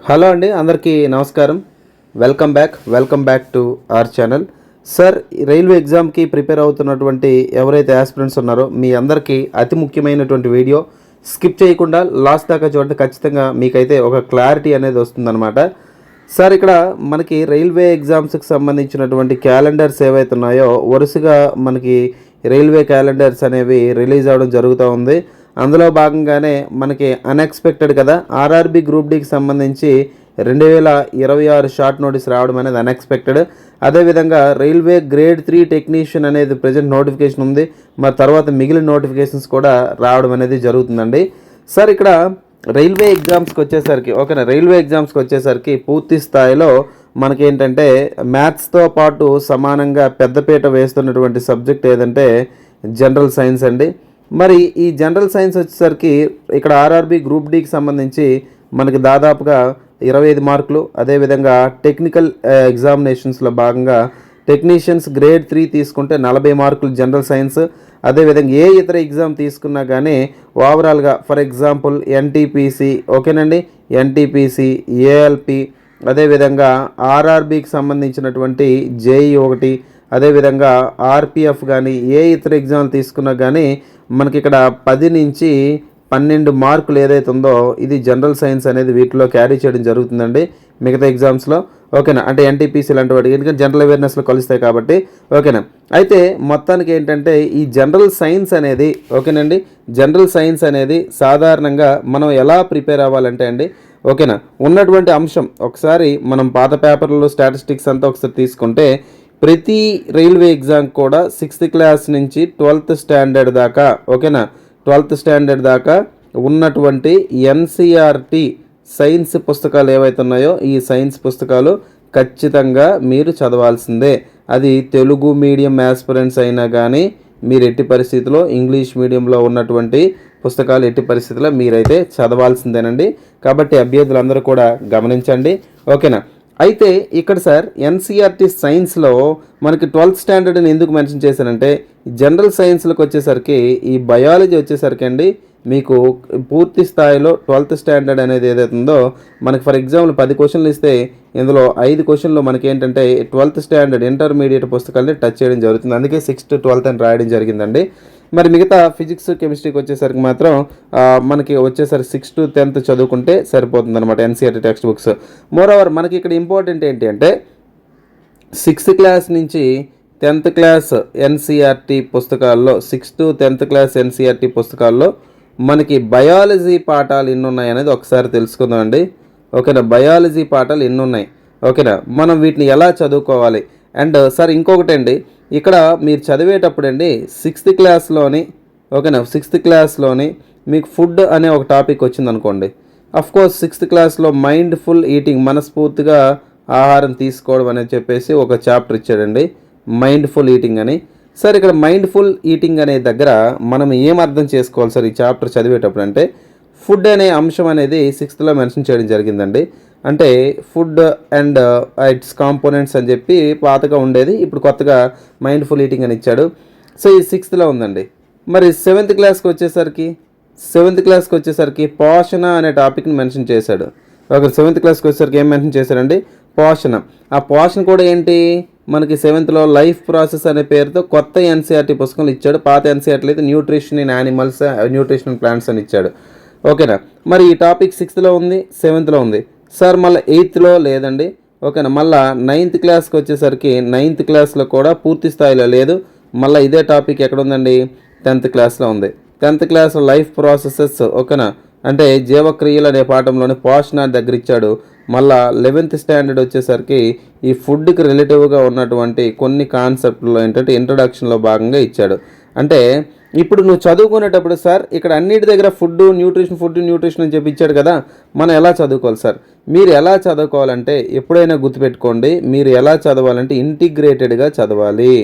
Hello అండి, అందరికీ నమస్కారం. Welcome back to our channel. Sir, railway ఎగ్జామ్కి ప్రిపేర్ అవుతున్నటువంటి ఎవరైతే ఆస్పిరెంట్స్ ఉన్నారో మీ అందరికీ అతి ముఖ్యమైనటువంటి వీడియో స్కిప్ చేయకుండా లాస్ట్ దాకా చూడండి. ఖచ్చితంగా మీకైతే ఒక క్లారిటీ అనేది వస్తుందన్నమాట. సార్, ఇక్కడ మనకి రైల్వే ఎగ్జామ్స్కి సంబంధించినటువంటి క్యాలెండర్స్ ఏవైతే ఉన్నాయో వరుసగా మనకి రైల్వే క్యాలెండర్స్ అనేవి రిలీజ్ అవ్వడం జరుగుతూ ఉంది. అందులో భాగంగానే మనకి అన్ఎక్స్పెక్టెడ్ కదా, ఆర్ఆర్బి గ్రూప్ డికి సంబంధించి 2026 షార్ట్ నోటీస్ రావడం అనేది అన్ఎక్స్పెక్టెడ్. అదేవిధంగా రైల్వే గ్రేడ్ 3 టెక్నీషియన్ అనేది ప్రజెంట్ నోటిఫికేషన్ ఉంది. మరి తర్వాత మిగిలిన నోటిఫికేషన్స్ కూడా రావడం అనేది జరుగుతుందండి. సార్, ఇక్కడ రైల్వే ఎగ్జామ్స్కి వచ్చేసరికి పూర్తి స్థాయిలో మనకేంటంటే మ్యాథ్స్తో పాటు సమానంగా పెద్దపీట వేస్తున్నటువంటి సబ్జెక్ట్ ఏదంటే జనరల్ సైన్స్ అండి. మరి ఈ జనరల్ సైన్స్ వచ్చేసరికి ఇక్కడ ఆర్ఆర్బి గ్రూప్ డికి సంబంధించి మనకి దాదాపుగా 25 మార్కులు. అదేవిధంగా టెక్నికల్ ఎగ్జామినేషన్స్లో భాగంగా టెక్నీషియన్స్ గ్రేడ్ 3 తీసుకుంటే 40 మార్కులు జనరల్ సైన్స్. అదేవిధంగా ఏ ఇతర ఎగ్జామ్ తీసుకున్నా కానీ ఓవరాల్గా ఫర్ ఎగ్జాంపుల్ ఎన్టీపీసీ, ఓకేనండి, ఎన్టీపీసీ, ఏఎల్పి, అదేవిధంగా ఆర్ఆర్బికి సంబంధించినటువంటి జేఈ 1, అదేవిధంగా ఆర్పిఎఫ్ కానీ ఏ ఇతర ఎగ్జామ్లు తీసుకున్నా కానీ మనకి ఇక్కడ 10 నుంచి 12 మార్కులు ఏదైతే ఉందో ఇది జనరల్ సైన్స్ అనేది వీటిలో క్యారీ చేయడం జరుగుతుందండి మిగతా ఎగ్జామ్స్లో. ఓకేనా, అంటే ఎన్టీపీసీ లాంటి వాటికి ఎందుకంటే జనరల్ అవేర్నెస్లో కలుస్తాయి కాబట్టి. ఓకేనా, అయితే మొత్తానికి ఏంటంటే ఈ జనరల్ సైన్స్ అనేది, ఓకేనండి, జనరల్ సైన్స్ అనేది సాధారణంగా మనం ఎలా ప్రిపేర్ అవ్వాలంటే అండి, ఓకేనా, ఉన్నటువంటి అంశం ఒకసారి మనం పాత పేపర్లో స్టాటిస్టిక్స్ అంతా ఒకసారి తీసుకుంటే ప్రతి రైల్వే ఎగ్జామ్ కూడా 6th క్లాస్ నుంచి 12th స్టాండర్డ్ దాకా, ఓకేనా, 12th స్టాండర్డ్ దాకా ఉన్నటువంటి ఎన్సీఆర్టీ సైన్స్ పుస్తకాలు ఏవైతే ఉన్నాయో ఈ సైన్స్ పుస్తకాలు ఖచ్చితంగా మీరు చదవాల్సిందే. అది తెలుగు మీడియం ఆస్పిరెంట్స్ అయినా కానీ మీరు ఎట్టి పరిస్థితిలో ఇంగ్లీష్ మీడియంలో ఉన్నటువంటి పుస్తకాలు ఎట్టి పరిస్థితుల్లో మీరైతే చదవాల్సిందేనండి. కాబట్టి అభ్యర్థులందరూ కూడా గమనించండి. ఓకేనా, అయితే ఇక్కడ సార్ ఎన్సీఆర్టీ సైన్స్లో మనకి 12th స్టాండర్డ్ని ఎందుకు మెన్షన్ చేశానంటే జనరల్ సైన్స్లకు వచ్చేసరికి ఈ బయాలజీ వచ్చేసరికి అండి మీకు పూర్తి స్థాయిలో 12th స్టాండర్డ్ అనేది ఏదైతే ఉందో మనకి ఫర్ ఎగ్జాంపుల్ 10 క్వశ్చన్లు ఇస్తే ఇందులో 5 క్వశ్చన్లు మనకి ఏంటంటే 12th స్టాండర్డ్ ఇంటర్మీడియట్ పుస్తకాలని టచ్ చేయడం జరుగుతుంది. అందుకే 6th to 12th అని రాయడం జరిగిందండి. మరి మిగతా ఫిజిక్స్ కెమిస్ట్రీకి వచ్చేసరికి మాత్రం మనకి వచ్చేసరికి 6th to 10th చదువుకుంటే సరిపోతుంది అనమాట ఎన్సీఆర్టీ టెక్స్ట్ బుక్స్. మోరోవర్ మనకి ఇక్కడ ఇంపార్టెంట్ ఏంటి అంటే 6th క్లాస్ నుంచి 10th క్లాస్ ఎన్సీఆర్టీ పుస్తకాల్లో 6th to 10th class NCERT పుస్తకాల్లో మనకి బయాలజీ పాఠాలు ఎన్ని ఉన్నాయి అనేది ఒకసారి తెలుసుకుందాం అండి. ఓకేనా, బయాలజీ పాఠాలు ఎన్ని ఉన్నాయి, ఓకేనా, మనం వీటిని ఎలా చదువుకోవాలి. అండ్ సార్ ఇంకొకటి అండి, ఇక్కడ మీరు చదివేటప్పుడు అండి 6th క్లాస్లోని, ఓకేనా, 6th క్లాస్లోని మీకు ఫుడ్ అనే ఒక టాపిక్ వచ్చింది అనుకోండి. అఫ్కోర్స్ 6th క్లాస్లో మైండ్ఫుల్ ఈటింగ్, మనస్ఫూర్తిగా ఆహారం తీసుకోవడం అనేది చెప్పేసి ఒక చాప్టర్ ఇచ్చాడండి, మైండ్ఫుల్ ఈటింగ్ అని. సార్, ఇక్కడ మైండ్ఫుల్ ఈటింగ్ అనే దగ్గర మనం ఏం అర్థం చేసుకోవాలి సార్ ఈ చాప్టర్ చదివేటప్పుడు అంటే ఫుడ్ అనే అంశం అనేది 6thలో మెన్షన్ చేయడం జరిగిందండి. అంటే ఫుడ్ అండ్ ఇట్స్ కాంపోనెంట్స్ అని చెప్పి పాతగా ఉండేది, ఇప్పుడు కొత్తగా మైండ్ఫుల్ ఈటింగ్ అని ఇచ్చాడు. సో ఈ 6thలో ఉందండి. మరి 7th క్లాస్కి వచ్చేసరికి పోషణ అనే టాపిక్ని మెన్షన్ చేశాడు. ఒక 7th క్లాస్కి వచ్చేసరికి ఏం మెన్షన్ చేశాడండి, పోషణ. ఆ పోషణ కూడా ఏంటి మనకి 7thలో లైఫ్ ప్రాసెస్ అనే పేరుతో కొత్త ఎన్సీఆర్టీ పుస్తకాలు ఇచ్చాడు. పాత ఎన్సీఆర్టీలో అయితే nutrition in animals, nutrition in plants అని ఇచ్చాడు. ఓకేనా, మరి ఈ టాపిక్ 6thలో ఉంది, 7thలో ఉంది సార్, మళ్ళీ 8thలో లేదండి. ఓకేనా, మళ్ళీ 9th క్లాస్కి వచ్చేసరికి 9th క్లాస్లో కూడా పూర్తి స్థాయిలో లేదు. మళ్ళీ ఇదే టాపిక్ ఎక్కడ ఉందండి, 10th క్లాస్లో ఉంది. 10th క్లాస్లో లైఫ్ ప్రాసెసెస్, ఓకేనా, అంటే జీవక్రియలు అనే పాఠంలోని పోషణ దగ్గర ఇచ్చాడు. మళ్ళా 11th స్టాండర్డ్ వచ్చేసరికి ఈ ఫుడ్కి రిలేటివ్గా ఉన్నటువంటి కొన్ని కాన్సెప్ట్లో ఏంటంటే ఇంట్రడక్షన్లో భాగంగా ఇచ్చాడు. అంటే ఇప్పుడు నువ్వు చదువుకునేటప్పుడు సార్ ఇక్కడ అన్నిటి దగ్గర ఫుడ్ న్యూట్రిషన్ అని చెప్పి ఇచ్చాడు కదా, మనం ఎలా చదువుకోవాలి సార్? మీరు ఎలా చదువుకోవాలంటే ఎప్పుడైనా గుర్తుపెట్టుకోండి, మీరు ఎలా చదవాలంటే ఇంటిగ్రేటెడ్గా చదవాలి.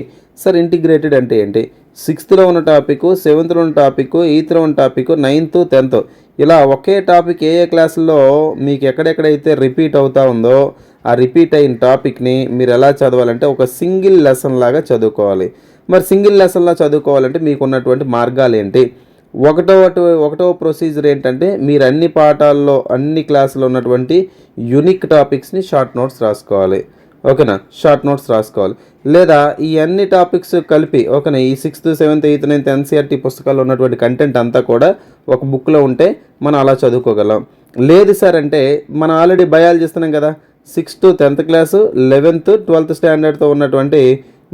సార్, ఇంటిగ్రేటెడ్ అంటే ఏంటి? 6thలో ఉన్న టాపిక్, 7thలో ఉన్న టాపిక్, 8thలో ఉన్న టాపిక్, 9th 10th ఇలా ఒకే టాపిక్ ఏ క్లాసుల్లో మీకు ఎక్కడెక్కడైతే రిపీట్ అవుతూ ఉందో ఆ రిపీట్ అయిన టాపిక్ని మీరు ఎలా చదవాలంటే ఒక సింగిల్ లెసన్ లాగా చదువుకోవాలి. మరి సింగిల్ లెసన్లా చదువుకోవాలంటే మీకు ఉన్నటువంటి మార్గాలు ఏంటి? ఒకటవ ప్రొసీజర్ ఏంటంటే మీరు అన్ని పాఠాల్లో అన్ని క్లాసులో ఉన్నటువంటి యూనిక్ టాపిక్స్ని షార్ట్ నోట్స్ రాసుకోవాలి. ఓకేనా, షార్ట్ నోట్స్ రాసుకోవాలి. లేదా ఈ అన్ని టాపిక్స్ కలిపి ఓకేనా, ఈ 6th 7th 8th 9th NCERT పుస్తకాల్లో ఉన్నటువంటి కంటెంట్ అంతా కూడా ఒక బుక్లో ఉంటే మనం అలా చదువుకోగలం. లేదు సార్ అంటే మనం ఆల్రెడీ బయాలజీ ఇస్తున్నాం కదా, 6th 10th class 11th 12th స్టాండర్డ్తో ఉన్నటువంటి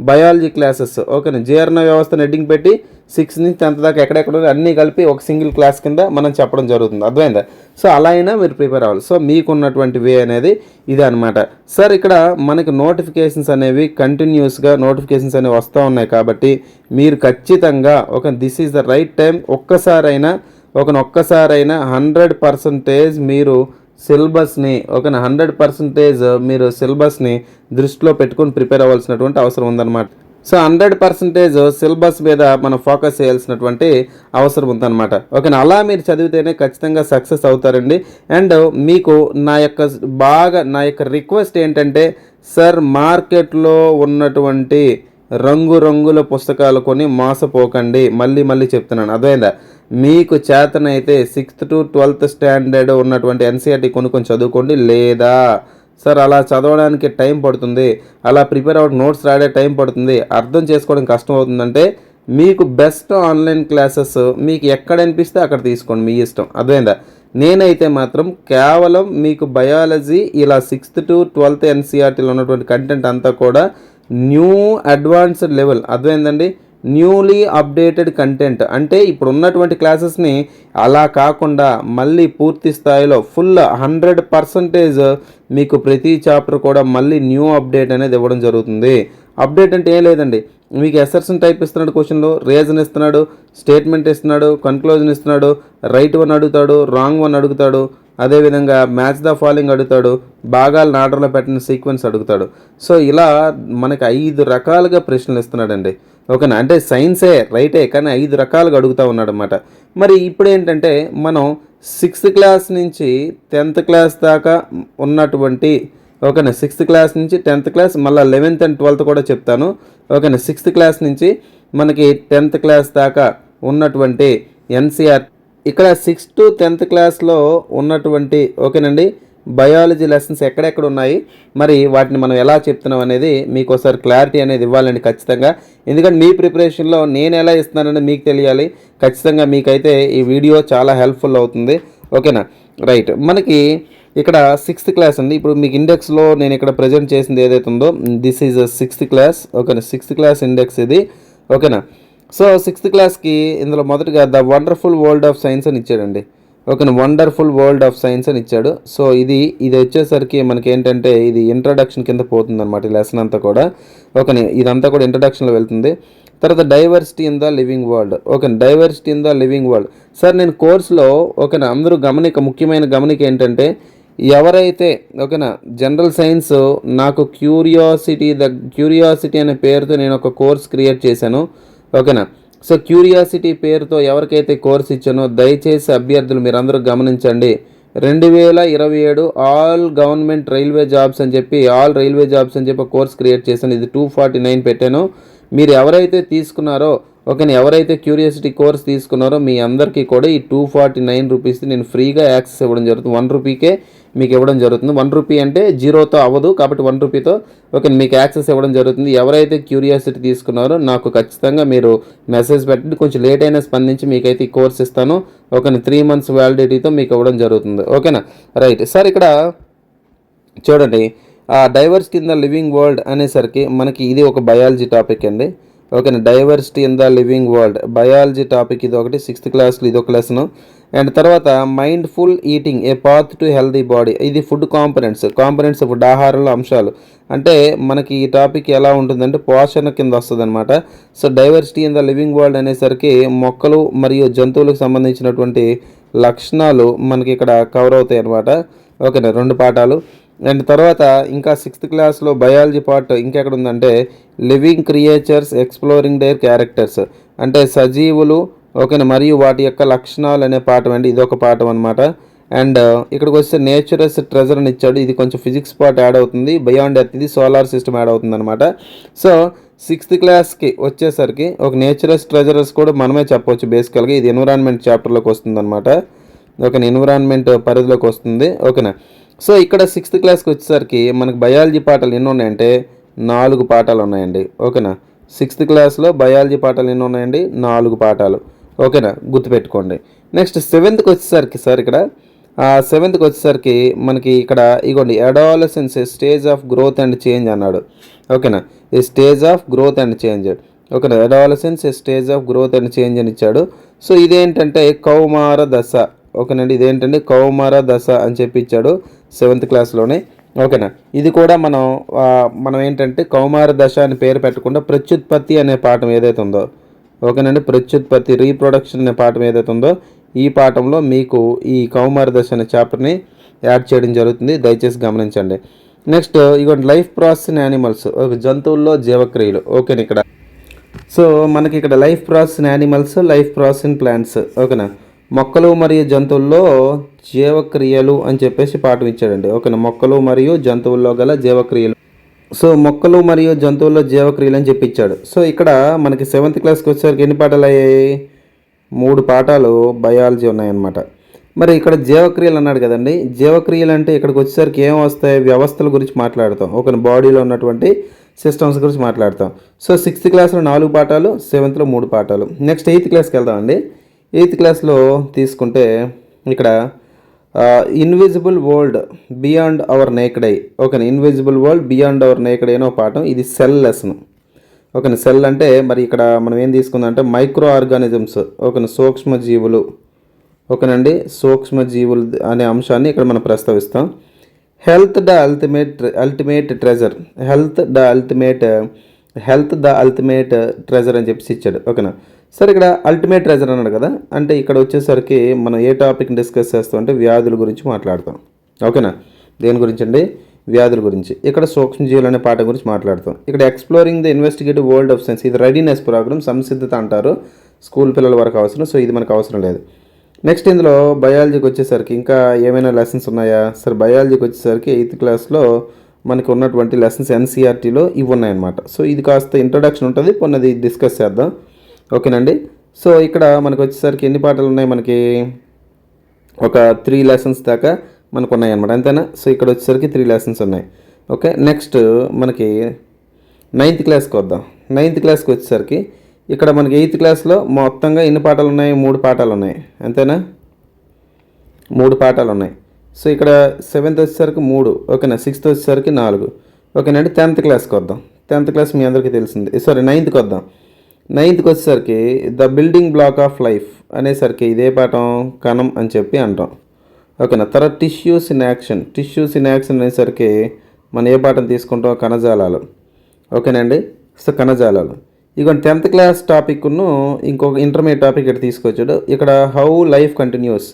బయాలజీ క్లాసెస్ ఓకేనా, జీర్ణ వ్యవస్థను హెడ్డింగ్ పెట్టి 6 నుంచి 10th దాకా ఎక్కడెక్కడ అన్నీ కలిపి ఒక సింగిల్ క్లాస్ కింద మనం చెప్పడం జరుగుతుంది. అర్థమైందా? సో అలా అయినా మీరు ప్రిపేర్ అవ్వాలి. సో మీకున్నటువంటి వే అనేది ఇదే అనమాట. సార్ ఇక్కడ మనకి నోటిఫికేషన్స్ అనేవి కంటిన్యూస్గా నోటిఫికేషన్స్ అనేవి వస్తూ ఉన్నాయి కాబట్టి మీరు ఖచ్చితంగా this is the right time. ఒక్కసారైనా 100% మీరు సిలబస్ని 100% మీరు సిలబస్ని దృష్టిలో పెట్టుకొని ప్రిపేర్ అవ్వాల్సినటువంటి అవసరం ఉందన్నమాట. సో 100% సిలబస్ మీద మనం ఫోకస్ చేయాల్సినటువంటి అవసరం ఉందన్నమాట. ఓకేనా, అలా మీరు చదివితేనే ఖచ్చితంగా సక్సెస్ అవుతారండి. అండ్ మీకు నా యొక్క రిక్వెస్ట్ ఏంటంటే సార్, మార్కెట్లో ఉన్నటువంటి రంగురంగుల పుస్తకాలు కొని మోసపోకండి. మళ్ళీ చెప్తున్నాను, అర్థమైందా? మీకు చేతనైతే 6th to 12th స్టాండర్డ్ ఉన్నటువంటి ఎన్సీఆర్టీ కొనుక్కొని చదువుకోండి. లేదా సార్ అలా చదవడానికి టైం పడుతుంది, అలా ప్రిపేర్ అవ్వడానికి నోట్స్ రాయడానికి టైం పడుతుంది, అర్థం చేసుకోవడం కష్టం అవుతుందంటే మీకు బెస్ట్ ఆన్లైన్ క్లాసెస్ మీకు ఎక్కడ అనిపిస్తే అక్కడ తీసుకోండి, మీ ఇష్టం. అర్థమైందా? నేనైతే మాత్రం కేవలం మీకు బయాలజీ ఇలా 6th to 12th ఎన్సీఆర్టీలో ఉన్నటువంటి కంటెంట్ అంతా కూడా న్యూ అడ్వాన్స్డ్ లెవెల్, అర్థమైందండి, న్యూలీ అప్డేటెడ్ కంటెంట్. అంటే ఇప్పుడు ఉన్నటువంటి క్లాసెస్ని అలా కాకుండా మళ్ళీ పూర్తి స్థాయిలో ఫుల్ 100% మీకు ప్రతి చాప్టర్ కూడా మళ్ళీ న్యూ అప్డేట్ అనేది ఇవ్వడం జరుగుతుంది. అప్డేట్ అంటే ఏం లేదండి, మీకు ఎసర్షన్ టైప్ ఇస్తున్నాడు, క్వశ్చన్లో రీజన్ ఇస్తున్నాడు, స్టేట్మెంట్ ఇస్తున్నాడు, కన్క్లూజన్ ఇస్తున్నాడు, రైట్ వన్ అడుగుతాడు, రాంగ్ వన్ అడుగుతాడు, అదేవిధంగా మ్యాచ్ ద ఫాలోయింగ్ అడుగుతాడు, భాగాలను ఆర్డర్లో పెట్టిన సీక్వెన్స్ అడుగుతాడు. సో ఇలా మనకి 5 రకాలుగా ప్రశ్నలు ఇస్తున్నాడండి. ఓకేనా, అంటే సైన్సే రైటే కానీ 5 రకాలుగా అడుగుతూ ఉన్నాడు అనమాట. మరి ఇప్పుడు ఏంటంటే మనం 6th క్లాస్ నుంచి 10th క్లాస్ దాకా ఉన్నటువంటి ఓకేనా, 6th క్లాస్ నుంచి 10th క్లాస్ మళ్ళీ 11th and 12th కూడా చెప్తాను. ఓకేనా, 6th క్లాస్ నుంచి మనకి 10th క్లాస్ దాకా ఉన్నటువంటి ఎన్సీఆర్ ఇక్కడ 6th to 10th క్లాస్లో ఉన్నటువంటి ఓకేనండి బయాలజీ లెసన్స్ ఎక్కడెక్కడ ఉన్నాయి, మరి వాటిని మనం ఎలా చెప్తున్నాం అనేది మీకు ఒకసారి క్లారిటీ అనేది ఇవ్వాలండి ఖచ్చితంగా. ఎందుకంటే మీ ప్రిపరేషన్లో నేను ఎలా ఇస్తున్నానని మీకు తెలియాలి. ఖచ్చితంగా మీకైతే ఈ వీడియో చాలా హెల్ప్ఫుల్ అవుతుంది. ఓకేనా, రైట్. మనకి ఇక్కడ 6th క్లాస్ అండి. ఇప్పుడు మీకు ఇండెక్స్లో నేను ఇక్కడ ప్రజెంట్ చేసింది ఏదైతే ఉందో దిస్ ఈజ్ 6th క్లాస్. ఓకేనా, 6th క్లాస్ ఇండెక్స్ ఇది. ఓకేనా, సో 6th క్లాస్కి ఇందులో మొదటగా the wonderful world of science అని ఇచ్చాడండి. ఓకేనా, వండర్ఫుల్ వరల్డ్ ఆఫ్ సైన్స్ అని ఇచ్చాడు. సో ఇది వచ్చేసరికి మనకి ఏంటంటే ఇది ఇంట్రడక్షన్ కింద పోతుంది అనమాట, ఈ లెసన్ అంతా కూడా. ఓకేనా, ఇదంతా కూడా ఇంట్రడక్షన్లో వెళ్తుంది. తర్వాత diversity in the living world. Okay, diversity in the living world. Sir నేను కోర్సులో ఓకేనా అందరూ ముఖ్యమైన గమనిక ఏంటంటే ఎవరైతే ఓకేనా జనరల్ సైన్స్ నాకు క్యూరియాసిటీ అనే పేరుతో నేను ఒక కోర్స్ క్రియేట్ చేశాను. ఓకేనా, సో క్యూరియాసిటీ పేరుతో ఎవరికైతే కోర్స్ ఇచ్చానో దయచేసి అభ్యర్థులు మీరందరూ గమనించండి. 2027 ఆల్ గవర్నమెంట్ రైల్వే జాబ్స్ అని చెప్పి ఒక కోర్స్ క్రియేట్ చేశాను. ఇది 249 పెట్టాను. మీరు ఎవరైతే తీసుకున్నారో ఓకేనా, ఎవరైతే క్యూరియాసిటీ కోర్స్ తీసుకున్నారో మీ అందరికీ కూడా ఈ 249 రూపీస్ నేను ఫ్రీగా యాక్సెస్ ఇవ్వడం జరుగుతుంది. 1 రూపీకే మీకు ఇవ్వడం జరుగుతుంది. 1 రూపీ అంటే 0తో అవ్వదు కాబట్టి 1 రూపీతో ఓకే మీకు యాక్సెస్ ఇవ్వడం జరుగుతుంది. ఎవరైతే క్యూరియాసిటీ తీసుకున్నారో నాకు ఖచ్చితంగా మీరు మెసేజ్ పెట్టండి. కొంచెం లేట్ అయినా స్పందించి మీకైతే ఈ కోర్స్ ఇస్తాను. ఓకేనా, 3 months వ్యాలిడిటీతో మీకు ఇవ్వడం జరుగుతుంది. ఓకేనా, రైట్. సార్ ఇక్కడ చూడండి, diversity in the living world అనేసరికి మనకి ఇది ఒక బయాలజీ టాపిక్ అండి. ఓకేనా, diversity in the living world biology topic ఇది ఒకటి. 6th క్లాస్లో ఇది ఒక లెసన్. అండ్ తర్వాత mindful eating A path to healthy body, ఇది ఫుడ్ కాంపనెంట్స్ ఫుడ్ ఆహారంలో అంశాలు. అంటే మనకి ఈ టాపిక్ ఎలా ఉంటుందంటే పోషణ కింద వస్తుంది అనమాట. So diversity in the living world అనేసరికి మొక్కలు మరియు జంతువులకు సంబంధించినటువంటి లక్షణాలు మనకి ఇక్కడ కవర్ అవుతాయి అనమాట. ఓకేనా, 2 పాఠాలు. అండ్ తర్వాత ఇంకా 6th క్లాస్లో బయాలజీ పార్ట్ ఇంకెక్కడ ఉందంటే living creatures exploring their characters, అంటే సజీవులు ఓకేనా మరియు వాటి యొక్క లక్షణాలు అనే పాఠం అండి. ఇది ఒక పాఠం అనమాట. అండ్ ఇక్కడికి వస్తే నేచరస్ ట్రెజర్ అని ఇచ్చాడు. ఇది కొంచెం ఫిజిక్స్ పార్ట్ యాడ్ అవుతుంది. బియాండ్ ఎర్త్ ఇది సోలార్ సిస్టమ్ యాడ్ అవుతుంది అనమాట. సో సిక్స్త్ క్లాస్కి వచ్చేసరికి ఒక నేచురల్స్ ట్రెజరర్స్ కూడా మనమే చెప్పవచ్చు బేసికల్గా. ఇది ఎన్విరాన్మెంట్ చాప్టర్లోకి వస్తుంది అనమాట. ఓకేనా, ఎన్విరాన్మెంట్ పరిధిలోకి వస్తుంది. ఓకేనా. సో ఇక్కడ సిక్స్త్ క్లాస్కి వచ్చేసరికి మనకు బయాలజీ పాఠాలు ఎన్ని ఉన్నాయంటే 4 పాఠాలు ఉన్నాయండి. ఓకేనా, సిక్స్త్ క్లాస్లో బయాలజీ పాఠాలు ఎన్ని ఉన్నాయండి? 4 పాఠాలు. ఓకేనా, గుర్తుపెట్టుకోండి. నెక్స్ట్ సెవెంత్కి వచ్చేసరికి సార్ ఇక్కడ సెవెంత్కి వచ్చేసరికి మనకి ఇక్కడ ఇగోండి adolescence stage of growth and change అన్నాడు. ఓకేనా, ఈ stage of growth and change. ఓకేనా, adolescence stage of growth and change అని ఇచ్చాడు. సో ఇదేంటంటే కౌమార దశ. ఓకేనండి, ఇదేంటంటే కౌమార దశ అని చెప్పి ఇచ్చాడు 7th క్లాస్లోనే. ఓకేనా, ఇది కూడా మనం ఏంటంటే కౌమార దశ అని పేరు పెట్టకుండా ప్రత్యుత్పత్తి అనే పాఠం ఏదైతే ఉందో, ఓకేనండి, ప్రత్యుత్పత్తి రీప్రొడక్షన్ అనే పాఠం ఏదైతే ఉందో ఈ పాఠంలో మీకు ఈ కౌమార దశ అనే చాప్టర్ని యాడ్ చేయడం జరుగుతుంది. దయచేసి గమనించండి. నెక్స్ట్ ఇగోండి లైఫ్ ప్రాసెస్ ఇన్ యానిమల్స్, జంతువుల్లో జీవక్రియలు. ఓకేనా, ఇక్కడ సో మనకి ఇక్కడ life process in animals, life process in plants. ఓకేనా, మొక్కలు మరియు జంతువుల్లో జీవక్రియలు అని చెప్పేసి పాఠం ఇచ్చాడండి. ఓకేనా, మొక్కలు మరియు జంతువుల్లో గల జీవక్రియలు. సో మొక్కలు మరియు జంతువుల్లో జీవక్రియలు అని చెప్పించాడు. సో ఇక్కడ మనకి 7th క్లాస్కి వచ్చేసరికి ఎన్ని పాఠాలు అయ్యాయి? 3 పాఠాలు బయాలజీ ఉన్నాయన్నమాట. మరి ఇక్కడ జీవక్రియలు అన్నాడు కదండి. జీవక్రియలు అంటే ఇక్కడికి వచ్చేసరికి ఏం వస్తాయి? వ్యవస్థల గురించి మాట్లాడతాం. ఓకే, బాడీలో ఉన్నటువంటి సిస్టమ్స్ గురించి మాట్లాడతాం. సో 6th క్లాస్లో 4 పాఠాలు, 7th 3 పాఠాలు. నెక్స్ట్ 8th క్లాస్కి వెళ్దామండి. 8th క్లాస్లో తీసుకుంటే ఇక్కడ invisible world beyond our naked eye. ఓకేనా, invisible world beyond our naked eye అనే పాఠం. ఇది సెల్ లెసన్. ఓకేనా, సెల్ అంటే మరి ఇక్కడ మనం ఏం తీసుకుందాం అంటే మైక్రో ఆర్గానిజమ్స్. ఓకేనా, సూక్ష్మజీవులు. ఓకేనండి, సూక్ష్మజీవులు అనే అంశాన్ని ఇక్కడ మనం ప్రస్తావిస్తాం. Health the ultimate treasure. Health the ultimate treasure అని చెప్పేసి ఇచ్చాడు. ఓకేనా, సరే ఇక్కడ అల్టిమేట్ ట్రెజర్ అన్నాడు కదా, అంటే ఇక్కడ వచ్చేసరికి మనం ఏ టాపిక్ డిస్కస్ చేస్తాం అంటే వ్యాధుల గురించి మాట్లాడతాం. ఓకేనా, దేని గురించి అండి? వ్యాధుల గురించి. ఇక్కడ సూక్ష్మజీవులు అనే పాఠం గురించి మాట్లాడతాం. ఇక్కడ exploring the investigative world of science, ఇది రెడీనెస్ ప్రోగ్రామ్, సంసిద్ధత అంటారు, స్కూల్ పిల్లల వరకు అవసరం. సో ఇది మనకు అవసరం లేదు. నెక్స్ట్ ఇందులో బయాలజీకి వచ్చేసరికి ఇంకా ఏమైనా లెసన్స్ ఉన్నాయా? సరే బయాలజీకి వచ్చేసరికి 8th క్లాస్లో మనకు ఉన్నటువంటి లెసన్స్ ఎన్సీఆర్టీలో ఇవి ఉన్నాయన్నమాట. సో ఇది కాస్త ఇంట్రొడక్షన్ ఉంటుంది, కొన్నది డిస్కస్ చేద్దాం. ఓకేనండి, సో ఇక్కడ మనకు వచ్చేసరికి ఎన్ని పాఠాలు ఉన్నాయి? మనకి ఒక 3 లెసన్స్ దాకా మనకు ఉన్నాయి అన్నమాట, అంతేనా? సో ఇక్కడ వచ్చేసరికి 3 లెసన్స్ ఉన్నాయి. ఓకే, నెక్స్ట్ మనకి 9th క్లాస్కి వద్దాం. 9th క్లాస్కి వచ్చేసరికి ఇక్కడ మనకి 8th క్లాస్లో మొత్తంగా ఎన్ని పాఠాలు ఉన్నాయి? 3 పాఠాలు ఉన్నాయి, అంతేనా? 3 పాఠాలు ఉన్నాయి. సో ఇక్కడ 7th వచ్చేసరికి 3. ఓకేనా, 6th వచ్చేసరికి 4. ఓకేనండి, 10th క్లాస్కి వద్దాం. 10th క్లాస్ మీ అందరికీ తెలిసింది. సారీ 9th వద్దాం. 9th వచ్చేసరికి the building black of life అనేసరికి ఇదే పాఠం కణం అని చెప్పి అంటాం. ఓకేనా, తర్వాత tissues in action. Tissues in action అనేసరికి మనం ఏ పాఠం తీసుకుంటాం? కణజాలాలు. ఓకేనండి, సో కణజాలాలు. ఇక 10th క్లాస్ టాపిక్ను ఇంకొక ఇంటర్మీడియట్ టాపిక్ ఇక్కడ తీసుకొచ్చాడు. ఇక్కడ హౌ లైఫ్ కంటిన్యూస్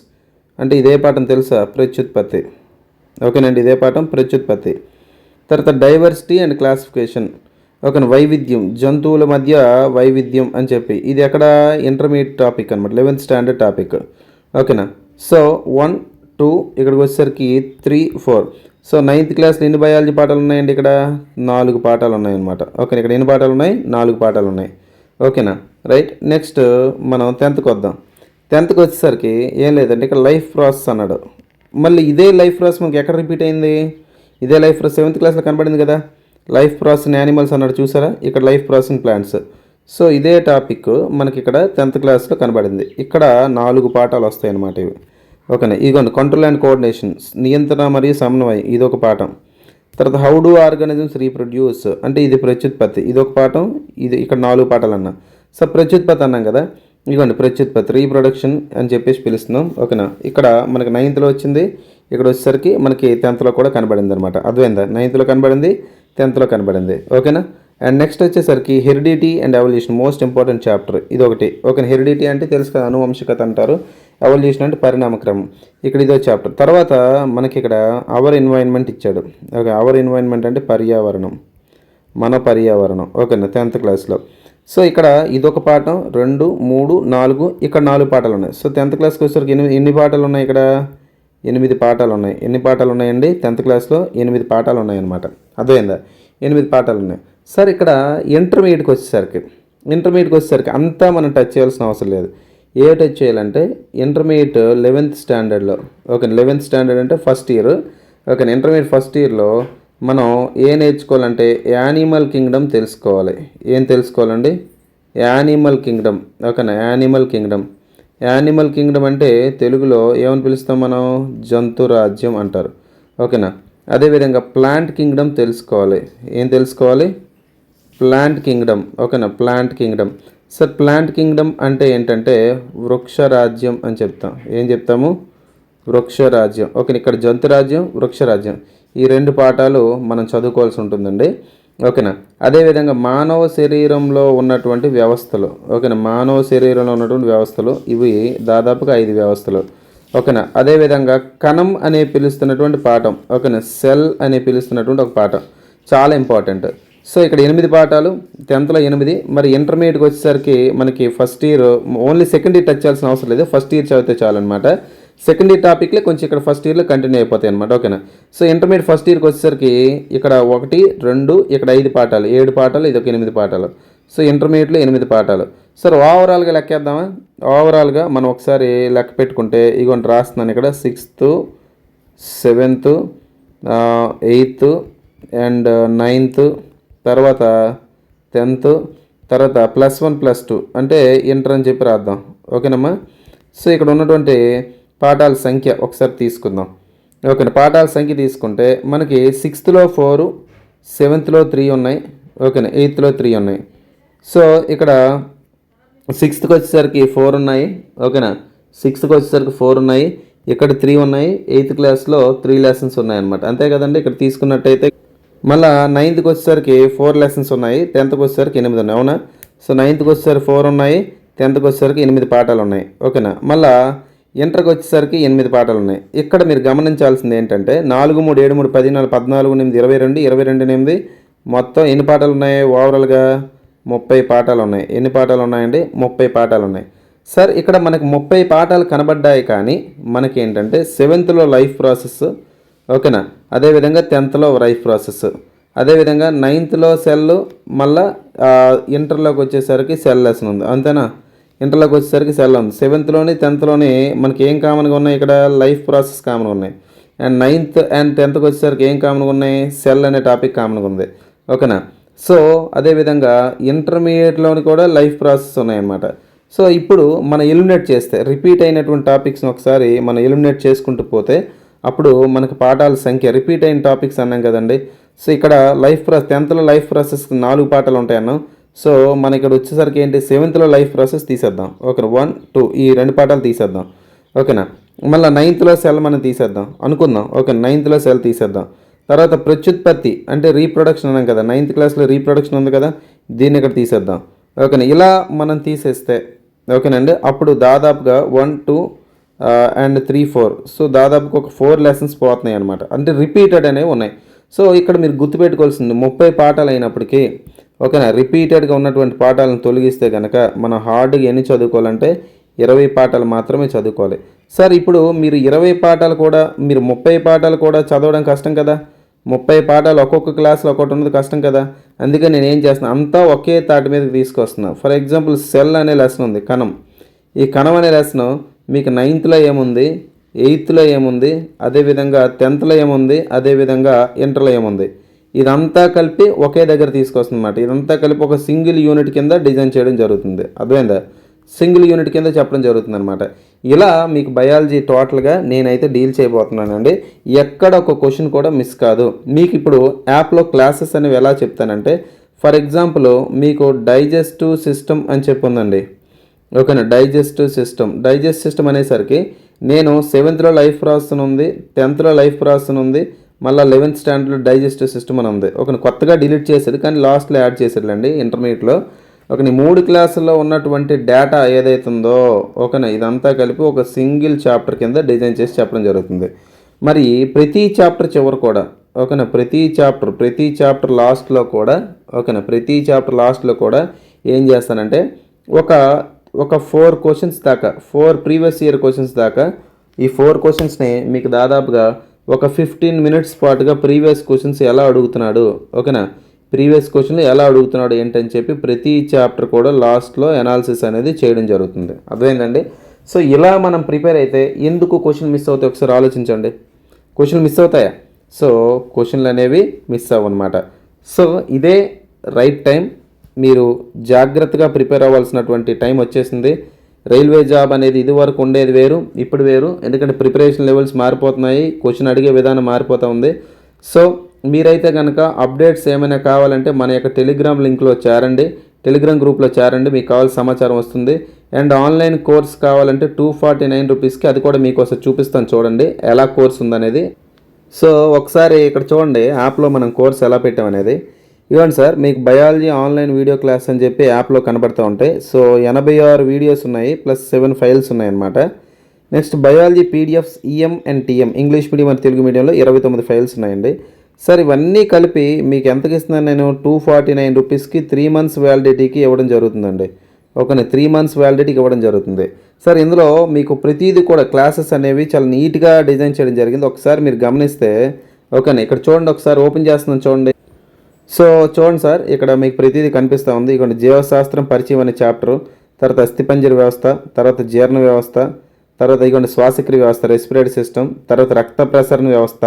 అంటే ఇదే పాఠం తెలుసా? ప్రత్యుత్పత్తి. ఓకేనండి, ఇదే పాఠం ప్రత్యుత్పత్తి. తర్వాత డైవర్సిటీ అండ్ క్లాసిఫికేషన్. ఓకేనా, వైవిధ్యం, జంతువుల మధ్య వైవిధ్యం అని చెప్పి ఇది ఎక్కడ? ఇంటర్మీడియట్ టాపిక్ అనమాట, 11th స్టాండర్డ్ టాపిక్. ఓకేనా, సో 1, 2 ఇక్కడికి వచ్చేసరికి 3, 4. సో 9th క్లాస్లో ఎన్ని బయాలజీ పాఠాలు ఉన్నాయండి? ఇక్కడ 4 పాఠాలు ఉన్నాయన్నమాట. ఓకే, ఇక్కడ ఎన్ని పాఠాలు ఉన్నాయి? 4 పాఠాలు ఉన్నాయి. ఓకేనా, రైట్. నెక్స్ట్ మనం 10thకి వద్దాం. 10thకి వచ్చేసరికి ఏం లేదంటే ఇక్కడ లైఫ్ ప్రాసెస్ అన్నాడు. మళ్ళీ ఇదే లైఫ్ ప్రాసెస్ మనకి ఎక్కడ రిపీట్ అయింది? ఇదే లైఫ్ ప్రాసెస్ 7th క్లాస్లో కనబడింది కదా. లైఫ్ ప్రాసెస్ ఇన్ యానిమల్స్ అన్నాడు, చూసారా? ఇక్కడ life process in plants. So ఇదే టాపిక్ మనకి ఇక్కడ 10th క్లాస్లో కనబడింది. ఇక్కడ 4 పాఠాలు వస్తాయి అన్నమాట ఇవి. ఓకేనా, ఇదిగోండి కంట్రోల్ అండ్ కోఆర్డినేషన్, నియంత్రణ మరియు సమన్వయం, ఇది ఒక పాఠం. తర్వాత హౌ డూ ఆర్గానిజమ్స్ రీప్రొడ్యూస్ అంటే ఇది ప్రత్యుత్పత్తి, ఇది ఒక పాఠం. ఇది ఇక్కడ 4 పాఠాలు అన్నా. సో ప్రత్యుత్పత్తి అన్నాం కదా, ఇదిగోండి ప్రత్యుత్పత్తి, రీప్రొడక్షన్ అని చెప్పేసి పిలుస్తున్నాం. ఓకేనా, ఇక్కడ మనకి 9thలో వచ్చింది, ఇక్కడ వచ్చేసరికి మనకి 10thలో కూడా కనబడింది అనమాట. అర్థమైందా? 9thలో కనబడింది, 10thలో కనబడింది. ఓకేనా, అండ్ నెక్స్ట్ వచ్చేసరికి heredity and evolution, most important chapter ఇది ఒకటి. ఓకే, హెరిడిటీ అంటే తెలుసు కదా, అనువంశికత అంటారు. ఎవల్యూషన్ అంటే పరిణామక్రమం. ఇక్కడ ఇదో చాప్టర్. తర్వాత మనకి ఇక్కడ అవర్ ఎన్వైర్న్మెంట్ ఇచ్చాడు. ఓకే, అవర్ ఎన్వైర్న్మెంట్ అంటే పర్యావరణం, మన పర్యావరణం. ఓకేనా, 10th క్లాస్లో. సో ఇక్కడ ఇదొక పాఠం, 2, 3, 4, ఇక్కడ 4 పాఠాలు ఉన్నాయి. సో 10th క్లాస్కి వచ్చేసరికి ఎన్ని పాఠాలు ఉన్నాయి? ఇక్కడ 8 పాఠాలు ఉన్నాయి. ఎన్ని పాఠాలు ఉన్నాయండి? 10th క్లాస్లో 8 పాఠాలు ఉన్నాయన్నమాట. అర్థమైందా? 8 పాఠాలు ఉన్నాయి. సార్ ఇక్కడ ఇంటర్మీడియట్కి వచ్చేసరికి అంతా మనం టచ్ చేయాల్సిన అవసరం లేదు. ఏ టచ్ చేయాలంటే ఇంటర్మీడియట్ 11th స్టాండర్డ్లో, ఓకే 11th స్టాండర్డ్ అంటే first year, okay intermediate first ఇయర్లో మనం నేర్చుకోవాలంటే యానిమల్ కింగ్డమ్ తెలుసుకోవాలి. ఏం తెలుసుకోవాలండి? యానిమల్ కింగ్డమ్, ఓకేనా. యానిమల్ కింగ్డమ్ అంటే తెలుగులో ఏమని పిలుస్తాం మనం? జంతు రాజ్యం అంటారు, ఓకేనా. అదేవిధంగా ప్లాంట్ కింగ్డమ్ తెలుసుకోవాలి. ఏం తెలుసుకోవాలి? ప్లాంట్ కింగ్డమ్, ఓకేనా. సార్ ప్లాంట్ కింగ్డమ్ అంటే ఏంటంటే వృక్షరాజ్యం అని చెప్తాం. ఏం చెప్తాము? వృక్షరాజ్యం, ఓకే. ఇక్కడ జంతురాజ్యం, వృక్షరాజ్యం ఈ 2 పాఠాలు మనం చదువుకోవాల్సి ఉంటుందండి, ఓకేనా. అదేవిధంగా మానవ శరీరంలో ఉన్నటువంటి వ్యవస్థలు, ఓకేనా. మానవ శరీరంలో ఉన్నటువంటి వ్యవస్థలు ఇవి దాదాపుగా 5 వ్యవస్థలు, ఓకేనా. అదేవిధంగా కణం అనే పిలుస్తున్నటువంటి పాఠం, ఓకేనా. సెల్ అనే పిలుస్తున్నటువంటి ఒక పాఠం చాలా ఇంపార్టెంట్. సో ఇక్కడ 8 పాఠాలు, 10th 8. మరి ఇంటర్మీడియట్కి వచ్చేసరికి మనకి first year only second year touch చేయాల్సిన అవసరం లేదు, ఫస్ట్ ఇయర్ చదివితే చాలన్నమాట. సెకండ్ ఇయర్ టాపిక్లే కొంచెం ఇక్కడ ఫస్ట్ ఇయర్లో కంటిన్యూ అయిపోతాయి అనమాట, ఓకేనా. సో ఇంటర్మీడియట్ ఫస్ట్ ఇయర్కి వచ్చేసరికి ఇక్కడ 1, 2 ఇక్కడ 5 పాఠాలు, 7 పాఠాలు, ఇది ఒక 8 పాఠాలు. సో ఇంటర్మీడియట్లో 8 పాఠాలు. సార్ ఓవరాల్గా లెక్కేద్దామా? ఓవరాల్గా మనం ఒకసారి లెక్క పెట్టుకుంటే ఇగోండి రాస్తున్నాను ఇక్కడ 6th, 7th, 8th and 9th, తర్వాత 10th, తర్వాత +1 +2 అంటే ఇంటర్ అని చెప్పి రాద్దాం, ఓకేనమ్మా. సో ఇక్కడ ఉన్నటువంటి పాఠాల సంఖ్య ఒకసారి తీసుకుందాం, ఓకేనా. పాఠాల సంఖ్య తీసుకుంటే మనకి 6thలో 4, 7thలో 3 ఉన్నాయి, ఓకేనా. 8thలో 3 ఉన్నాయి. సో ఇక్కడ 6thకి వచ్చేసరికి 4 ఉన్నాయి, ఓకేనా. 6thకి వచ్చేసరికి 4 ఉన్నాయి, ఇక్కడ 3 ఉన్నాయి. 8th క్లాస్లో 3 లెసన్స్ ఉన్నాయన్నమాట, అంతే కదండి. ఇక్కడ తీసుకున్నట్టయితే మళ్ళీ 9thకి వచ్చేసరికి 4 లెసన్స్ ఉన్నాయి, 10thకి వచ్చేసరికి 8 ఉన్నాయి, అవునా. సో 9thకి వచ్చేసరికి 4 ఉన్నాయి, 10thకి వచ్చేసరికి 8 పాఠాలు ఉన్నాయి, ఓకేనా. మళ్ళీ ఇంటర్కి వచ్చేసరికి 8 పాఠాలు ఉన్నాయి. ఇక్కడ మీరు గమనించాల్సింది ఏంటంటే 4, 3, 7, 3, 14, 14, 8, 22, 22, 8 మొత్తం ఎన్ని పాఠాలు ఉన్నాయి? ఓవరాల్గా 30 పాఠాలు ఉన్నాయి. ఎన్ని పాఠాలు ఉన్నాయండి? 30 పాఠాలు ఉన్నాయి. సార్ ఇక్కడ మనకి 30 పాఠాలు కనబడ్డాయి, కానీ మనకి ఏంటంటే 7thలో లైఫ్ ప్రాసెస్, ఓకేనా. అదేవిధంగా 10thలో లైఫ్ ప్రాసెస్, అదేవిధంగా 9thలో సెల్, మళ్ళీ ఇంటర్లోకి వచ్చేసరికి సెల్ లెసన్ ఉంది, అంతేనా. ఇంటర్లోకి వచ్చేసరికి సెల్ ఉంది. 7thలోని 10thలోని మనకి ఏం కామన్గా ఉన్నాయి? ఇక్కడ లైఫ్ ప్రాసెస్ కామన్గా ఉన్నాయి. అండ్ 9th అండ్ 10thకి వచ్చేసరికి ఏం కామన్గా ఉన్నాయి? సెల్ అనే టాపిక్ కామన్గా ఉంది, ఓకేనా. సో అదేవిధంగా ఇంటర్మీడియట్లోని కూడా లైఫ్ ప్రాసెస్ ఉన్నాయన్నమాట. సో ఇప్పుడు మనం ఎలిమినేట్ చేస్తే రిపీట్ అయినటువంటి టాపిక్స్ని ఒకసారి మనం ఎలిమినేట్ చేసుకుంటూ పోతే అప్పుడు మనకు పాఠాల సంఖ్య రిపీట్ అయిన టాపిక్స్ అన్నాం కదండి. సో ఇక్కడ 10thలో లైఫ్ ప్రాసెస్ 4 పాఠాలు ఉంటాయన్నాం. సో మన ఇక్కడ వచ్చేసరికి ఏంటి? 7thలో లైఫ్ ప్రాసెస్ తీసేద్దాం, ఓకేనా. 1, 2 ఈ 2 పాఠాలు తీసేద్దాం, ఓకేనా. మళ్ళీ 9thలో సెల్ మనం తీసేద్దాం అనుకుందాం, ఓకే. 9thలో సెల్ తీసేద్దాం. తర్వాత ప్రత్యుత్పత్తి అంటే రీప్రొడక్షన్ అన్నాం కదా, 9th క్లాస్లో రీప్రొడక్షన్ ఉంది కదా, దీన్ని ఇక్కడ తీసేద్దాం, ఓకేనా. ఇలా మనం తీసేస్తే ఓకేనండి అప్పుడు దాదాపుగా 1, 2 అండ్ 3, 4 సో దాదాపుగా ఒక 4 లెసన్స్ పోతున్నాయి అనమాట, అంటే రిపీటెడ్ అనేవి ఉన్నాయి. సో ఇక్కడ మీరు గుర్తుపెట్టుకోవాల్సింది 30 పాఠాలు అయినప్పటికీ, ఓకేనా, రిపీటెడ్గా ఉన్నటువంటి పాఠాలను తొలగిస్తే కనుక మనం హార్డ్గా ఎన్ని చదువుకోవాలంటే 20 పాఠాలు మాత్రమే చదువుకోవాలి. సార్ ఇప్పుడు మీరు 20 పాఠాలు కూడా, మీరు 30 పాఠాలు కూడా చదవడం కష్టం కదా. 30 పాఠాలు ఒక్కొక్క క్లాస్లో ఒకటి ఉన్నది కష్టం కదా. అందుకే నేను ఏం చేస్తున్నాను, అంతా ఒకే తాటి మీదకి తీసుకొస్తున్నాను. ఫర్ ఎగ్జాంపుల్ సెల్ అనే లెసన్ ఉంది, కణం. ఈ కణం అనే లెసన్ మీకు 9thలో ఏముంది, 8thలో ఏముంది, అదేవిధంగా 10thలో ఏముంది, అదేవిధంగా ఇంటర్లో ఏముంది, ఇదంతా కలిపి ఒకే దగ్గర తీసుకొస్తుంది అన్నమాట. ఇదంతా కలిపి ఒక సింగిల్ యూనిట్ కింద డిజైన్ చేయడం జరుగుతుంది, అర్థమైందా. సింగిల్ యూనిట్ కింద చెప్పడం జరుగుతుంది అనమాట. ఇలా మీకు బయాలజీ టోటల్గా నేనైతే డీల్ చేయబోతున్నానండి. ఎక్కడ ఒక క్వశ్చన్ కూడా మిస్ కాదు. మీకు ఇప్పుడు యాప్లో క్లాసెస్ అనేవి ఎలా చెప్తానంటే, ఫర్ ఎగ్జాంపుల్ మీకు డైజెస్టివ్ సిస్టమ్ అని చెప్పి ఉందండి, ఓకేనా. డైజెస్టివ్ సిస్టమ్ అనేసరికి నేను 7thలో లైఫ్ ప్రాసెస్ ఉంది, 10thలో లైఫ్ ప్రాసెస్ ఉంది, మళ్ళీ 11th స్టాండర్డ్లో డైజెస్టివ్ సిస్టమ్ అని ఉంది. ఒక కొత్తగా డిలీట్ చేసేది కానీ లాస్ట్లో యాడ్ చేసేదండి ఇంటర్మీడియట్లో. ఒక 3 క్లాసుల్లో ఉన్నటువంటి డేటా ఏదైతుందో, ఓకేనా, ఇదంతా కలిపి ఒక సింగిల్ చాప్టర్ కింద డిజైన్ చేసి చెప్పడం జరుగుతుంది. మరి ప్రతి చాప్టర్ చివరి కూడా, ఓకేనా, ప్రతి చాప్టర్ లాస్ట్లో కూడా, ఓకేనా, ప్రతి చాప్టర్ లాస్ట్లో కూడా ఏం చేస్తానంటే ఒక 4 క్వశ్చన్స్ దాకా, 4 ప్రీవియస్ ఇయర్ క్వశ్చన్స్ దాకా, ఈ 4 క్వశ్చన్స్ని మీకు దాదాపుగా ఒక 15 minutes పాటుగా ప్రీవియస్ క్వశ్చన్స్ ఎలా అడుగుతున్నాడు, ఓకేనా, ప్రీవియస్ క్వశ్చన్లు ఎలా అడుగుతున్నాడు ఏంటని చెప్పి ప్రతి చాప్టర్ కూడా లాస్ట్లో అనాలిసిస్ అనేది చేయడం జరుగుతుంది. అర్థమైందండి. సో ఇలా మనం ప్రిపేర్ అయితే ఎందుకు క్వశ్చన్ మిస్ అవుతాయి ఒకసారి ఆలోచించండి. క్వశ్చన్ మిస్ అవుతాయా? సో క్వశ్చన్లు అనేవి మిస్ అవ్వనమాట. సో ఇదే రైట్ టైం, మీరు జాగ్రత్తగా ప్రిపేర్ అవ్వాల్సినటువంటి టైం వచ్చేసింది. రైల్వే జాబ్ అనేది ఇది వరకు ఉండేది వేరు, ఇప్పుడు వేరు. ఎందుకంటే ప్రిపరేషన్ లెవెల్స్ మారిపోతున్నాయి, క్వశ్చన్ అడిగే విధానం మారిపోతూ ఉంది. సో మీరైతే కనుక అప్డేట్స్ ఏమైనా కావాలంటే మన యొక్క టెలిగ్రామ్ లింక్లో చేరండి, టెలిగ్రామ్ గ్రూప్లో చేరండి, మీకు కావాల్సిన సమాచారం వస్తుంది. అండ్ ఆన్లైన్ కోర్స్ కావాలంటే 249 రూపీస్కి, అది కూడా మీకోసం చూపిస్తాను చూడండి ఎలా కోర్స్ ఉందనేది. సో ఒకసారి ఇక్కడ చూడండి యాప్లో మనం కోర్స్ ఎలా పెట్టామనేది. ఇవ్వండి సార్, మీకు బయాలజీ ఆన్లైన్ వీడియో క్లాస్ అని చెప్పి యాప్లో కనబడుతూ ఉంటాయి. సో 86 వీడియోస్ ఉన్నాయి, ప్లస్ 7 ఫైల్స్ ఉన్నాయన్నమాట. Next biology PDFs EM and TM, English medium మరియు తెలుగు మీడియంలో 29 ఫైల్స్ ఉన్నాయండి. సార్ ఇవన్నీ కలిపి మీకు ఎంతకి ఇస్తున్నాను నేను? 249 రూపీస్కి 3 మంత్స్ వ్యాలిడిటీకి ఇవ్వడం జరుగుతుందండి. ఓకేనా, 3 మంత్స్ వ్యాలిడిటీకి ఇవ్వడం జరుగుతుంది. సార్ ఇందులో మీకు ప్రతిదీ కూడా క్లాసెస్ అనేవి చాలా నీట్గా డిజైన్ చేయడం జరిగింది. ఒకసారి మీరు గమనిస్తే ఓకేనా, ఇక్కడ చూడండి, ఒకసారి ఓపెన్ చేస్తున్నాను చూడండి. సో చూడండి సార్, ఇక్కడ మీకు ప్రతిదీ కనిపిస్తూ ఉంది. ఇక్కడ జీవశాస్త్రం పరిచయం అనే చాప్టరు, తర్వాత అస్థిపంజర వ్యవస్థ, తర్వాత జీర్ణ వ్యవస్థ, తర్వాత ఇదిగోండి శ్వాసక్రియ వ్యవస్థ రెస్పిరేటరీ సిస్టమ్, తర్వాత రక్త ప్రసరణ వ్యవస్థ.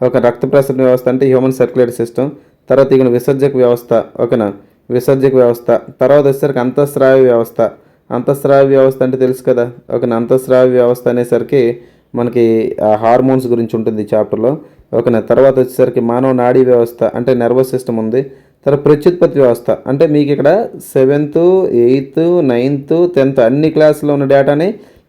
ఒక రక్త ప్రసరణ వ్యవస్థ అంటే హ్యూమన్ సర్క్యులేటరీ సిస్టమ్, తర్వాత ఇక విసర్జక వ్యవస్థ. ఓకేనా, విసర్జక వ్యవస్థ. తర్వాత వచ్చేసరికి అంతఃస్రావ వ్యవస్థ. అంతఃస్రావ వ్యవస్థ అంటే తెలుసు కదా. ఓకేనా, అంతఃస్రావ వ్యవస్థ అనేసరికి మనకి హార్మోన్స్ గురించి ఉంటుంది ఈ చాప్టర్లో. ఓకేనా, తర్వాత వచ్చేసరికి మానవ నాడీ వ్యవస్థ అంటే నర్వస్ సిస్టమ్ ఉంది. తర్వాత ప్రత్యుత్పత్తి వ్యవస్థ అంటే మీకు ఇక్కడ 7th, 8th, 9th, 10th అన్ని క్లాసులో ఉన్న డేటాని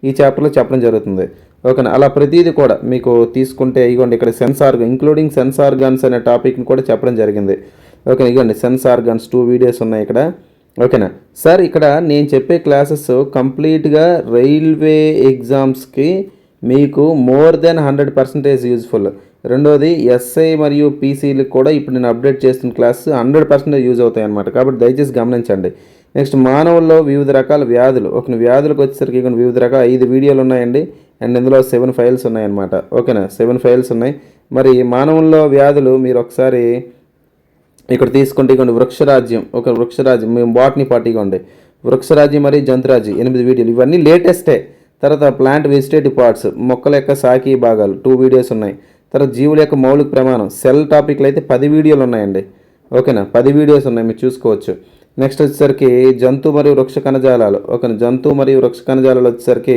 ఈ చాప్టర్లో చెప్పడం జరుగుతుంది. ఓకేనా, అలా ప్రతిదీ కూడా మీకు తీసుకుంటే ఇగోండి ఇక్కడ సెన్సార్ ఇంక్లూడింగ్ సెన్స్ ఆర్గాన్స్ అనే టాపిక్ని కూడా చెప్పడం జరిగింది. ఓకే, ఇగోండి సెన్స్ ఆర్గాన్స్ 2 వీడియోస్ ఉన్నాయి ఇక్కడ. ఓకేనా సార్, ఇక్కడ నేను చెప్పే క్లాసెస్ కంప్లీట్గా రైల్వే ఎగ్జామ్స్కి మీకు మోర్ దెన్ 100% యూజ్ఫుల్. రెండోది ఎస్ఐ మరియు పీసీలకు కూడా ఇప్పుడు నేను అప్డేట్ చేస్తున్న క్లాస్ 100% యూజ్ అవుతాయి అన్నమాట. కాబట్టి దయచేసి గమనించండి. నెక్స్ట్ మానవుల్లో వివిధ రకాల వ్యాధులు. ఒక వ్యాధులకు వచ్చేసరికి ఇక్కడ వివిధ రకాల 5 వీడియోలు ఉన్నాయండి. అండ్ ఇందులో 7 ఫైల్స్ ఉన్నాయన్నమాట. ఓకేనా, 7 ఫైల్స్ ఉన్నాయి. మరి మానవుల్లో వ్యాధులు మీరు ఒకసారి ఇక్కడ తీసుకుంటే ఇవ్వండి వృక్షరాజ్యం. ఒక వృక్షరాజ్యం మేము బాటనీ పార్టీ ఇవ్వండి, వృక్షరాజ్యం మరియు జంతురాజ్యం 8 వీడియోలు, ఇవన్నీ లేటెస్టే. తర్వాత ప్లాంట్ వెజిటేటివ్ పార్ట్స్, మొక్కల యొక్క సాకి భాగాలు 2 వీడియోస్ ఉన్నాయి. తర్వాత జీవుల యొక్క మౌలిక ప్రమాణం, సెల్ టాపిక్లు అయితే 10 వీడియోలు ఉన్నాయండి. ఓకేనా, 10 వీడియోస్ ఉన్నాయి, మీరు చూసుకోవచ్చు. నెక్స్ట్ వచ్చేసరికి జంతు మరియు వృక్ష కణజాలాలు. ఓకేనా, జంతు మరియు వృక్ష కణజాలాలు వచ్చేసరికి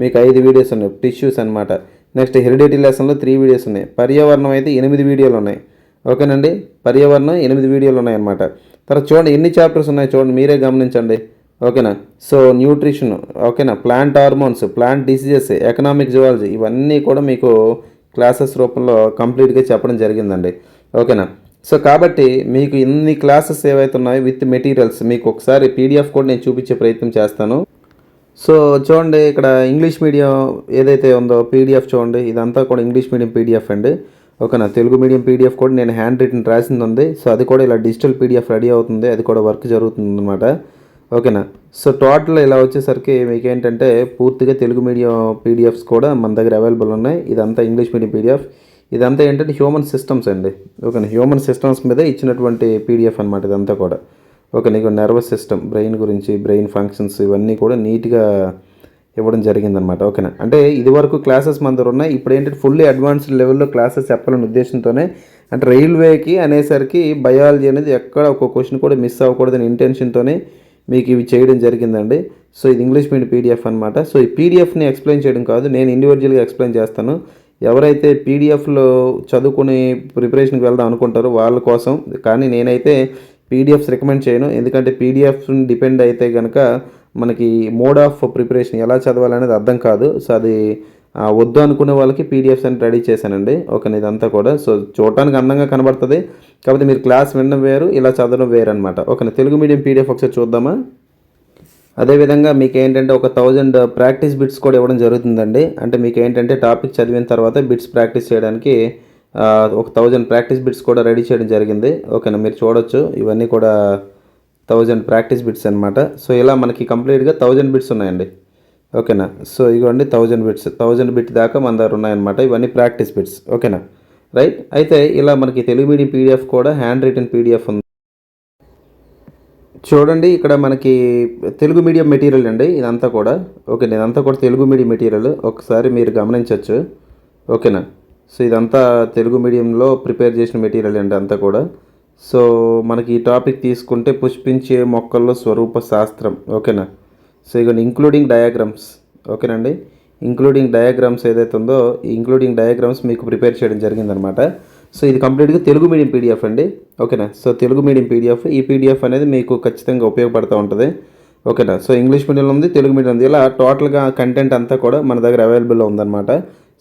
మీకు 5 వీడియోస్ ఉన్నాయి, టిష్యూస్ అనమాట. నెక్స్ట్ హెరిడిటీ లెసన్లో 3 వీడియోస్ ఉన్నాయి. పర్యావరణం అయితే 8 వీడియోలు ఉన్నాయి. ఓకేనండి, పర్యావరణం 8 వీడియోలు ఉన్నాయన్నమాట. తర్వాత చూడండి ఎన్ని చాప్టర్స్ ఉన్నాయి చూడండి, మీరే గమనించండి. ఓకేనా, సో న్యూట్రిషన్, ఓకేనా, plant hormones, plant diseases, economic zoology, ఇవన్నీ కూడా మీకు క్లాసెస్ రూపంలో కంప్లీట్గా చెప్పడం జరిగిందండి. ఓకేనా, సో కాబట్టి మీకు ఇన్ని క్లాసెస్ ఏవైతే ఉన్నాయో విత్ మెటీరియల్స్ మీకు ఒకసారి పీడిఎఫ్ కూడా నేను చూపించే ప్రయత్నం చేస్తాను. సో చూడండి ఇక్కడ ఇంగ్లీష్ మీడియం ఏదైతే ఉందో పీడిఎఫ్ చూడండి, ఇదంతా కూడా ఇంగ్లీష్ మీడియం పీడిఎఫ్ అండి. ఓకేనా, తెలుగు మీడియం పీడిఎఫ్ కూడా నేను హ్యాండ్ రిటన్ రాసింది ఉంది. సో అది కూడా ఇలా డిజిటల్ పీడిఎఫ్ రెడీ అవుతుంది, అది కూడా వర్క్ జరుగుతుంది అనమాట. ఓకేనా, సో టోటల్ ఇలా వచ్చేసరికి మీకు ఏంటంటే పూర్తిగా తెలుగు మీడియం పీడిఎఫ్స్ కూడా మన దగ్గర అవైలబుల్ ఉన్నాయి. ఇదంతా ఇంగ్లీష్ మీడియం పీడిఎఫ్, ఇదంతా ఏంటంటే హ్యూమన్ సిస్టమ్స్ అండి. ఓకేనా, హ్యూమన్ సిస్టమ్స్ మీద ఇచ్చినటువంటి పీడిఎఫ్ అనమాట ఇదంతా కూడా. ఓకే, నీకు నర్వస్ సిస్టమ్, బ్రెయిన్ గురించి, బ్రెయిన్ ఫంక్షన్స్ ఇవన్నీ కూడా నీట్గా ఇవ్వడం జరిగిందనమాట. ఓకేనా, అంటే ఇదివరకు క్లాసెస్ మన దగ్గర ఉన్నాయి, ఇప్పుడు ఏంటంటే ఫుల్లీ అడ్వాన్స్డ్ లెవెల్లో క్లాసెస్ చెప్పాలనే ఉద్దేశంతోనే, అంటే రైల్వేకి అనేసరికి బయాలజీ అనేది ఎక్కడ ఒక క్వశ్చన్ కూడా మిస్ అవ్వకూడదని ఇంటెన్షన్తోనే మీకు ఇవి చేయడం జరిగిందండి. సో ఇది ఇంగ్లీష్ మీడియం పీడిఎఫ్ అనమాట. సో ఈ పీడిఎఫ్ని ఎక్స్ప్లెయిన్ చేయడం కాదు, నేను ఇండివిజువల్గా ఎక్స్ప్లెయిన్ చేస్తాను. ఎవరైతే పీడిఎఫ్లో చదువుకుని ప్రిపరేషన్కి వెళ్దాం అనుకుంటారో వాళ్ళ కోసం, కానీ నేనైతే పీడిఎఫ్స్ రికమెండ్ చేయను. ఎందుకంటే పీడిఎఫ్ని డిపెండ్ అయితే కనుక మనకి మోడ్ ఆఫ్ ప్రిపరేషన్ ఎలా చదవాలనేది అర్థం కాదు. సో అది వద్దు అనుకునే వాళ్ళకి పీడిఎఫ్స్ అని రెడీ చేశానండి. ఓకే, ఇదంతా కూడా సో చూడటానికి అందంగా కనబడుతుంది, కాకపోతే మీరు క్లాస్ వినడం వేరు, ఇలా చదవడం వేరు అనమాట. ఓకే, తెలుగు మీడియం పీడిఎఫ్ ఒకసారి చూద్దామా. అదేవిధంగా మీకు ఏంటంటే ఒక 1000 ప్రాక్టీస్ బిట్స్ కూడా ఇవ్వడం జరుగుతుందండి. అంటే మీకు ఏంటంటే టాపిక్ చదివిన తర్వాత బిట్స్ ప్రాక్టీస్ చేయడానికి ఒక 1000 ప్రాక్టీస్ బిట్స్ కూడా రెడీ చేయడం జరిగింది. ఓకేనా, మీరు చూడొచ్చు ఇవన్నీ కూడా 1000 ప్రాక్టీస్ బిట్స్ అనమాట. సో ఇలా మనకి కంప్లీట్గా 1000 బిట్స్ ఉన్నాయండి. ఓకేనా, సో ఇవ్వండి 1000 బిట్స్, 1000 బిట్ దాకా మన దగ్గర ఉన్నాయన్నమాట. ఇవన్నీ ప్రాక్టీస్ బిట్స్. ఓకేనా, రైట్. అయితే ఇలా మనకి తెలుగు మీడియం పీడిఎఫ్ కూడా హ్యాండ్ రిటన్ పీడిఎఫ్ ఉంది. చూడండి ఇక్కడ మనకి తెలుగు మీడియం మెటీరియల్ అండి ఇదంతా కూడా. ఓకే, ఇదంతా కూడా తెలుగు మీడియం మెటీరియల్ ఒకసారి మీరు గమనించవచ్చు. ఓకేనా. సో ఇదంతా తెలుగు మీడియంలో ప్రిపేర్ చేసిన మెటీరియల్ అండి అంతా కూడా. సో మనకి ఈ టాపిక్ తీసుకుంటే పుష్పించే మొక్కల్లో స్వరూప శాస్త్రం. ఓకేనా. సో ఇక ఇంక్లూడింగ్ డయాగ్రామ్స్. ఓకేనండి. ఇంక్లూడింగ్ డయాగ్రామ్స్ ఏదైతే ఉందో ఈ ఇంక్లూడింగ్ డయాగ్రామ్స్ మీకు ప్రిపేర్ చేయడం జరిగిందనమాట. సో ఇది కంప్లీట్గా తెలుగు మీడియం పీడిఎఫ్ అండి. ఓకేనా. సో తెలుగు మీడియం పీడిఎఫ్, ఈ పీడిఎఫ్ అనేది మీకు ఖచ్చితంగా ఉపయోగపడుతూ ఉంటుంది. ఓకేనా. సో ఇంగ్లీష్ మీడియంలో ఉంది, తెలుగు మీడియం ఉంది, ఇలా టోటల్గా కంటెంట్ అంతా కూడా మన దగ్గర అవైలబుల్లో ఉందన్నమాట.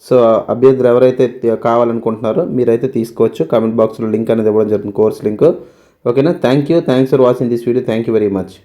సో అభ్యర్థులు ఎవరైతే కావాలనుకుంటున్నారో మీరైతే తీసుకోవచ్చు. కామెంట్ బాక్స్లో లింక్ అనేది ఇవ్వడం జరుగుతుంది, కోర్స్ లింక్. ఓకేనా. Thanks for watching this video. Thank you very much.